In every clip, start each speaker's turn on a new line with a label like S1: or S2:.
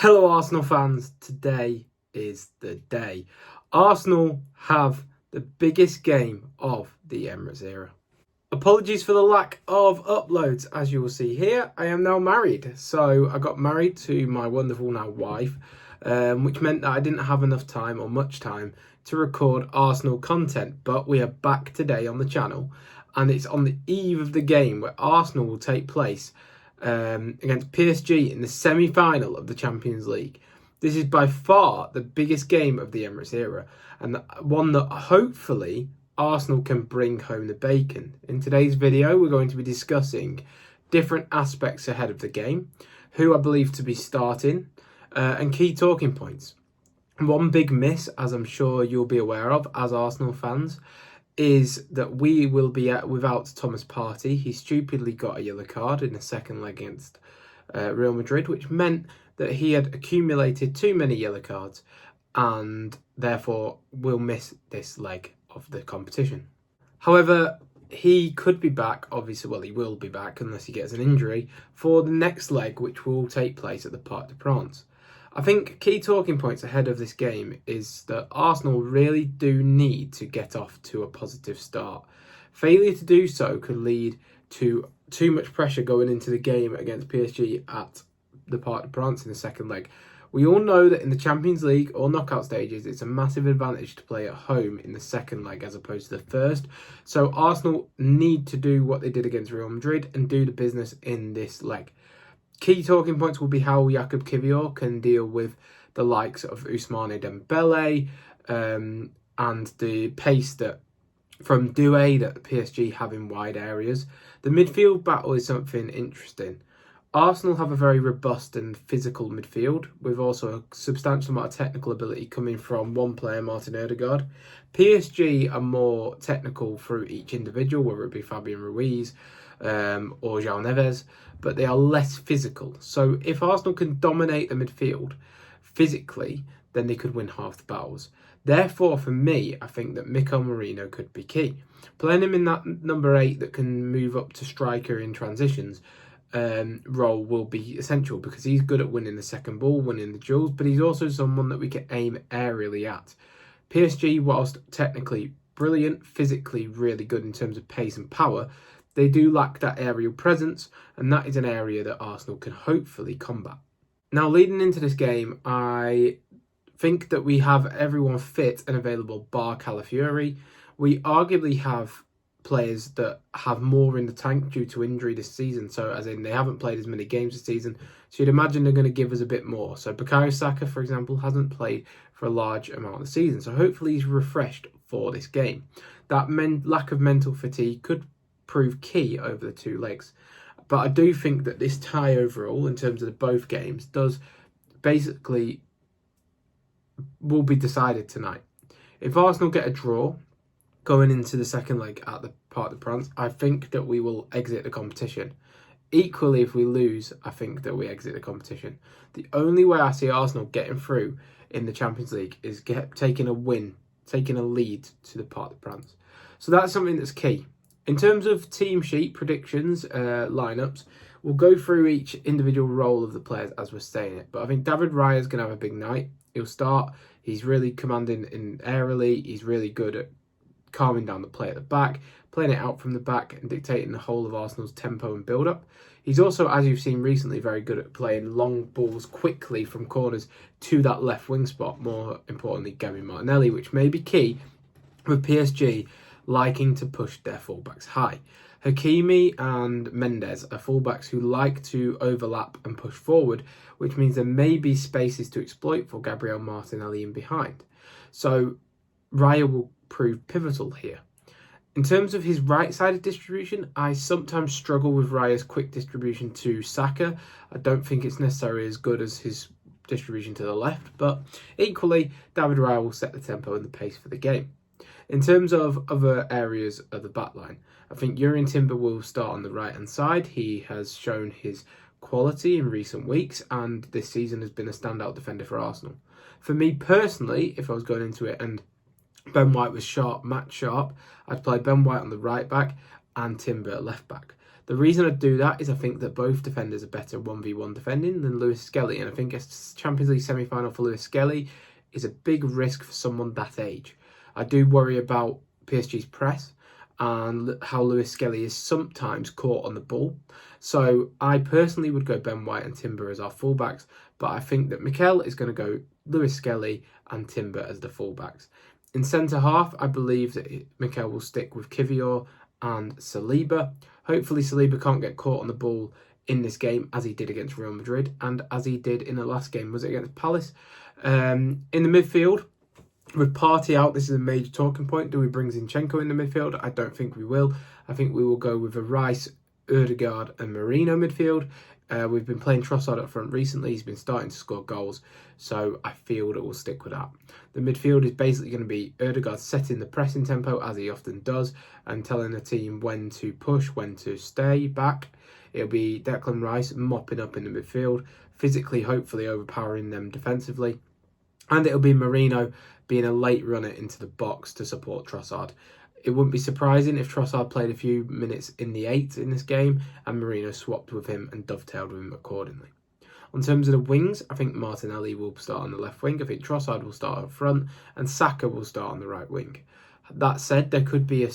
S1: Hello Arsenal fans, today is the day. Arsenal have the biggest game of the Emirates era. Apologies for the lack of uploads, as you will see here. I am now married, so I got married to my wonderful now wife, which meant that I didn't have enough time or much time to record Arsenal content, but we are back today on the channel and it's on the eve of the game where Arsenal will take place against PSG in the semi-final of the Champions League. This is by far the biggest game of the Emirates era and one that hopefully Arsenal can bring home the bacon. In today's video, we're going to be discussing different aspects ahead of the game, who I believe to be starting, and key talking points. One big miss, as I'm sure you'll be aware of as Arsenal fans, is that we will be without Thomas Partey. He stupidly got a yellow card in the second leg against Real Madrid, which meant that he had accumulated too many yellow cards and therefore will miss this leg of the competition. However, he could be back, obviously, well, he will be back unless he gets an injury, for the next leg, which will take place at the Parc des Princes. I think key talking points ahead of this game is that Arsenal really do need to get off to a positive start. Failure to do so could lead to too much pressure going into the game against PSG at the Parc des Princes in the second leg. We all know that in the Champions League or knockout stages, it's a massive advantage to play at home in the second leg as opposed to the first. So Arsenal need to do what they did against Real Madrid and do the business in this leg. Key talking points will be how Jakub Kiwior can deal with the likes of Ousmane Dembele and the pace that from Doué that PSG have in wide areas. The midfield battle is something interesting. Arsenal have a very robust and physical midfield, with also a substantial amount of technical ability coming from one player, Martin Odegaard. PSG are more technical through each individual, whether it be Fabian Ruiz or João Neves, but they are less physical. So if Arsenal can dominate the midfield physically, then they could win half the battles. Therefore, for me, I think that Mikel Merino could be key. Playing him in that number 8 that can move up to striker in transitions role will be essential because he's good at winning the second ball, winning the duels, but he's also someone that we can aim aerially at. PSG, whilst technically brilliant, physically really good in terms of pace and power, they do lack that aerial presence, and that is an area that Arsenal can hopefully combat. Now, leading into this game, I think that we have everyone fit and available bar Calafiori. We arguably have players that have more in the tank due to injury this season, so as in they haven't played as many games this season, so you'd imagine they're going to give us a bit more. So Bukayo Saka, for example, hasn't played for a large amount of the season, so hopefully he's refreshed for this game. That lack of mental fatigue could prove key over the two legs, but I do think that this tie overall in terms of both games does basically will be decided tonight. If Arsenal get a draw going into the second leg at the Parc des Princes, I think that we will exit the competition. Equally, if we lose, I think that we exit the competition. The only way I see Arsenal getting through in the Champions League is taking a win, taking a lead to the Parc des Princes. So that's something that's key. In terms of team sheet predictions, lineups, we'll go through each individual role of the players as we're saying it. But I think David Raya is going to have a big night. He'll start. He's really commanding in aerially. He's really good at calming down the play at the back, playing it out from the back and dictating the whole of Arsenal's tempo and build-up. He's also, as you've seen recently, very good at playing long balls quickly from corners to that left wing spot. More importantly, Gabby Martinelli, which may be key with PSG liking to push their fullbacks high. Hakimi and Mendes are fullbacks who like to overlap and push forward, which means there may be spaces to exploit for Gabriel Martinelli in behind. So Raya will prove pivotal here. In terms of his right-sided distribution, I sometimes struggle with Raya's quick distribution to Saka. I don't think it's necessarily as good as his distribution to the left, but equally, David Raya will set the tempo and the pace for the game. In terms of other areas of the backline, I think Jurrien Timber will start on the right-hand side. He has shown his quality in recent weeks, and this season has been a standout defender for Arsenal. For me personally, if I was going into it and Ben White was match sharp, I'd play Ben White on the right back and Timber at left back. The reason I do that is I think that both defenders are better 1v1 defending than Lewis Skelly, and I think a Champions League semi-final for Lewis Skelly is a big risk for someone that age. I do worry about PSG's press and how Lewis Skelly is sometimes caught on the ball. So I personally would go Ben White and Timber as our fullbacks, but I think that Mikel is going to go Lewis Skelly and Timber as the fullbacks. In centre-half, I believe that Mikel will stick with Kivior and Saliba. Hopefully Saliba can't get caught on the ball in this game as he did against Real Madrid and as he did in the last game, was it against Palace? In the midfield, with Partey out, this is a major talking point. Do we bring Zinchenko in the midfield? I don't think we will. I think we will go with a Rice, Ødegaard and Merino midfield. We've been playing Trossard up front recently. He's been starting to score goals, so I feel that we'll stick with that. The midfield is basically going to be Ødegaard setting the pressing tempo, as he often does, and telling the team when to push, when to stay back. It'll be Declan Rice mopping up in the midfield, physically hopefully overpowering them defensively. And it'll be Merino being a late runner into the box to support Trossard. It wouldn't be surprising if Trossard played a few minutes in the 8 in this game and Merino swapped with him and dovetailed with him accordingly. On terms of the wings, I think Martinelli will start on the left wing. I think Trossard will start up front and Saka will start on the right wing. That said, there could be a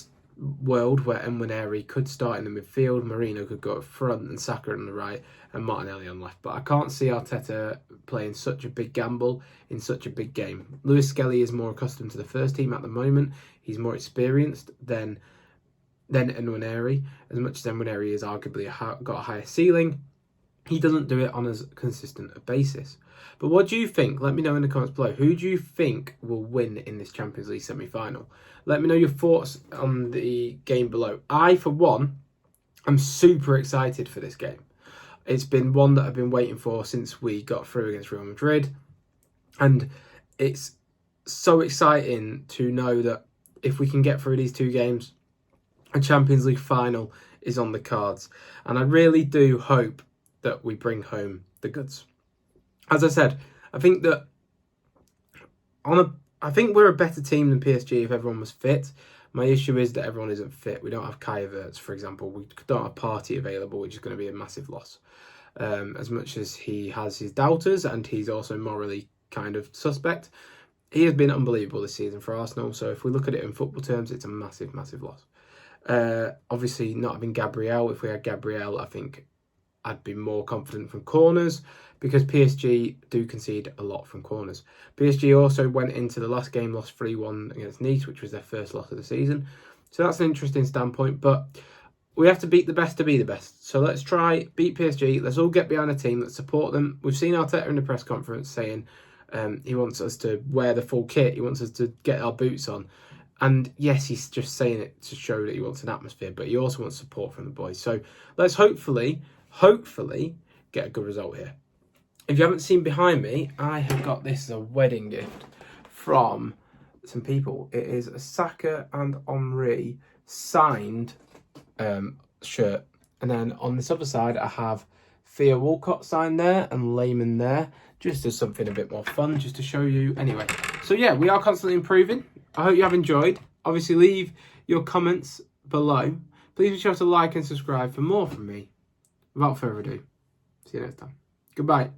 S1: world where Nwaneri could start in the midfield, Merino could go up front and Saka on the right and Martinelli on left. But I can't see Arteta playing such a big gamble in such a big game. Lewis Skelly is more accustomed to the first team at the moment. He's more experienced than Nwaneri. As much as Nwaneri is arguably got a higher ceiling, he doesn't do it on as consistent a basis. But what do you think? Let me know in the comments below. Who do you think will win in this Champions League semi-final? Let me know your thoughts on the game below. I, for one, am super excited for this game. It's been one that I've been waiting for since we got through against Real Madrid. And it's so exciting to know that if we can get through these two games, a Champions League final is on the cards. And I really do hope that we bring home the goods. As I said, I think that I think we're a better team than PSG if everyone was fit. My issue is that everyone isn't fit. We don't have Kai Havertz, for example. We don't have Partey available, which is going to be a massive loss. As much as he has his doubters and he's also morally kind of suspect, he has been unbelievable this season for Arsenal. So if we look at it in football terms, it's a massive, massive loss. Obviously, not having Gabriel. If we had Gabriel, I think I'd be more confident from corners because PSG do concede a lot from corners. PSG also went into the last game, lost 3-1 against Nice, which was their first loss of the season. So that's an interesting standpoint, but we have to beat the best to be the best. So let's try beat PSG. Let's all get behind a team. Let's support them. We've seen Arteta in the press conference saying he wants us to wear the full kit. He wants us to get our boots on. And yes, he's just saying it to show that he wants an atmosphere, but he also wants support from the boys. So let's hopefully get a good result here. If you haven't seen behind me, I have got this as a wedding gift from some people. It is a Saka and Henry signed shirt. And then on this other side, I have Theo Walcott signed there and Lehman there, just as something a bit more fun, just to show you. Anyway, so yeah, we are constantly improving. I hope you have enjoyed. Obviously, leave your comments below. Please be sure to like and subscribe for more from me. Without further ado, see you next time. Goodbye.